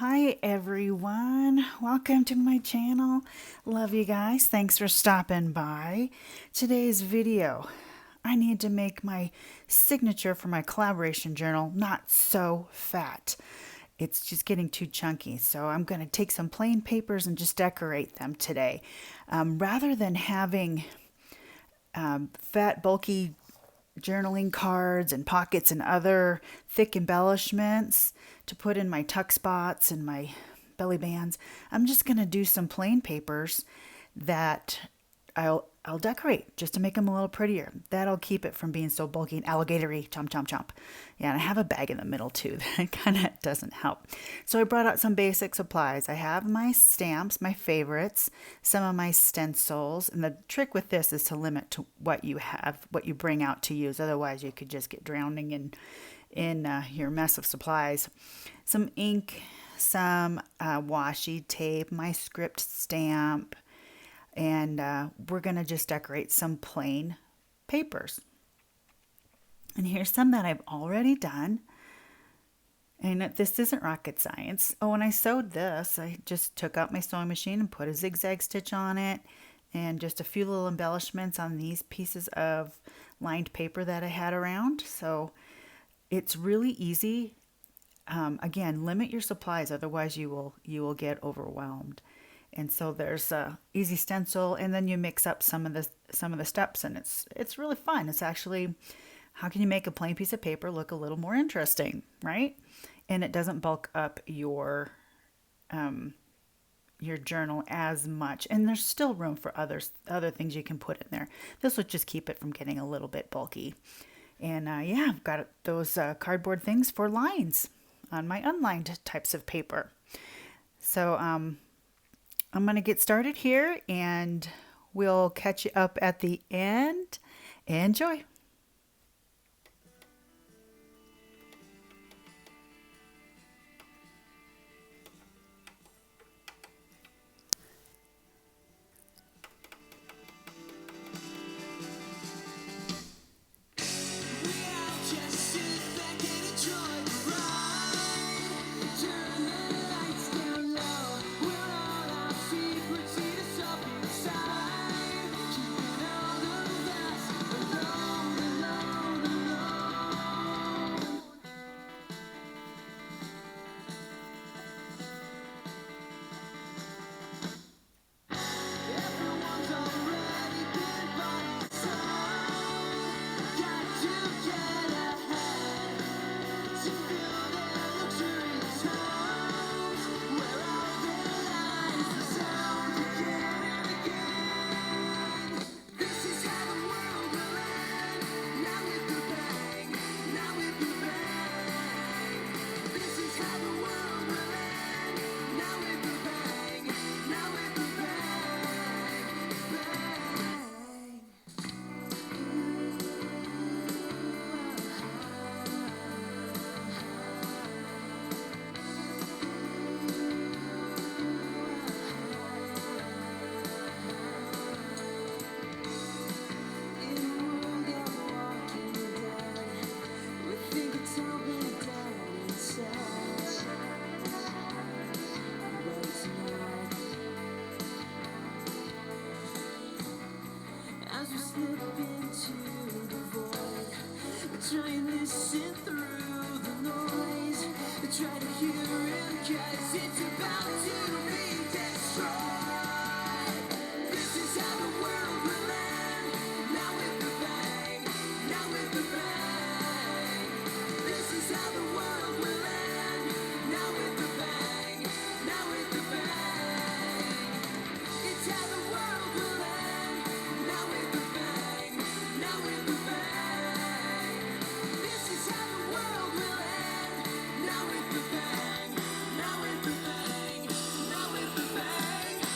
Hi everyone, welcome to my channel. Love you guys. Thanks for stopping by. Today's video, I need to make my signature for my collaboration journal not so fat. It's just getting too chunky, so I'm going to take some plain papers and just decorate them today. Rather than having fat, bulky journaling cards and pockets and other thick embellishments to put in my tuck spots and my belly bands, I'm just going to do some plain papers that I'll decorate just to make them a little prettier. That'll keep it from being so bulky and alligatory. Chomp, chomp, chomp. Yeah, and I have a bag in the middle too. That kind of doesn't help. So I brought out some basic supplies. I have my stamps, my favorites, some of my stencils. And the trick with this is to limit to what you have, what you bring out to use. Otherwise, you could just get drowning in your mess of supplies. Some ink, some washi tape, my script stamp, and we're going to just decorate some plain papers. And here's some that I've already done. And this isn't rocket science. Oh, when I sewed this, I just took out my sewing machine and put a zigzag stitch on it and just a few little embellishments on these pieces of lined paper that I had around. So it's really easy. Again, limit your supplies, otherwise you will get overwhelmed. And so there's a easy stencil, and then you mix up some of the steps, and it's really fun. It's actually, how can you make a plain piece of paper look a little more interesting, right? And it doesn't bulk up your journal as much, and there's still room for other things you can put in there. This will just keep it from getting a little bit bulky. And yeah, I've got those cardboard things for lines on my unlined types of paper. So I'm going to get started here, and we'll catch you up at the end. Enjoy. Try and listen through the noise. Try to hear it, 'cause it's about to be destroyed. This is how the world will end. Now with the bang, now with the bang. This is how the world will end. Now with the bang, now with the bang. It's how the world will end. Now with the bang, now with the bang. Now with the bang, now with the bang, now with the bang.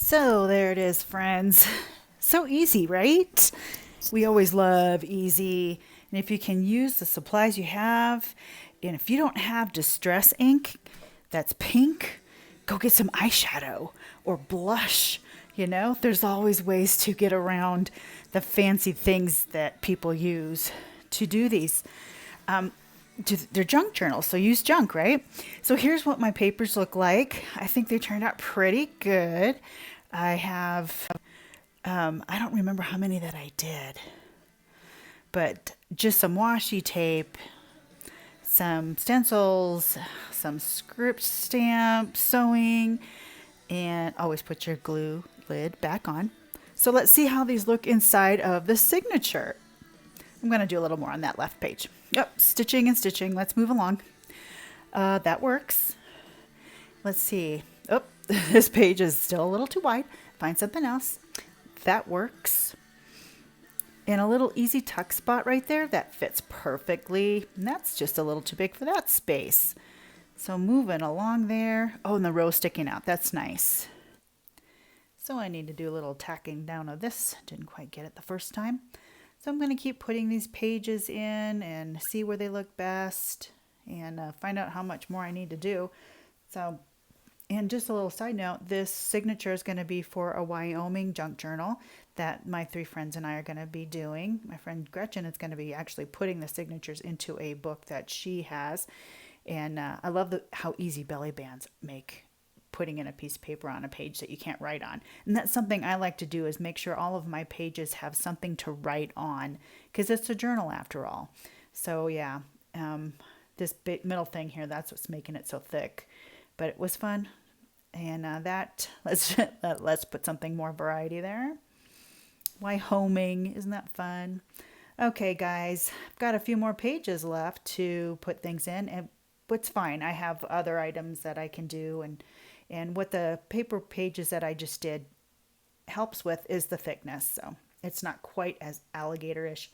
So there it is, friends. So easy, right? We always love easy. And if you can use the supplies you have, and if you don't have distress ink that's pink, go get some eyeshadow or blush. You know, there's always ways to get around the fancy things that people use to do these. They're junk journals, so use junk, right? So here's what my papers look like. I think they turned out pretty good. I have, I don't remember how many that I did, but just some washi tape, some stencils, some script stamp, sewing, and always put your glue lid back on. So let's see how these look inside of the signature. I'm going to do a little more on that left page. Yep, stitching and stitching. Let's move along. That works. Let's see. Oh, this page is still a little too wide. Find something else. That works. And a little easy tuck spot right there. That fits perfectly. And that's just a little too big for that space. So moving along there. Oh, and the row sticking out. That's nice. So I need to do a little tacking down of this. Didn't quite get it the first time. So I'm going to keep putting these pages in and see where they look best and find out how much more I need to do. So, and just a little side note, this signature is going to be for a Wyoming junk journal that my three friends and I are going to be doing. My friend Gretchen is going to be actually putting the signatures into a book that she has. And I love how easy belly bands make putting in a piece of paper on a page that you can't write on. And that's something I like to do, is make sure all of my pages have something to write on, because it's a journal after all. So yeah, this middle thing here, that's what's making it so thick, but it was fun. And let's put something more variety there. Wyoming, isn't that fun? Okay guys, I've got a few more pages left to put things in, and it's fine. I have other items that I can do, and what the paper pages that I just did helps with is the thickness. So it's not quite as alligator-ish.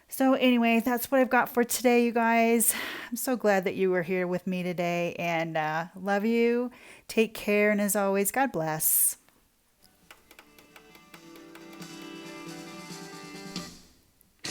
So anyway, that's what I've got for today, you guys. I'm so glad that you were here with me today, and love you. Take care, and as always, God bless. We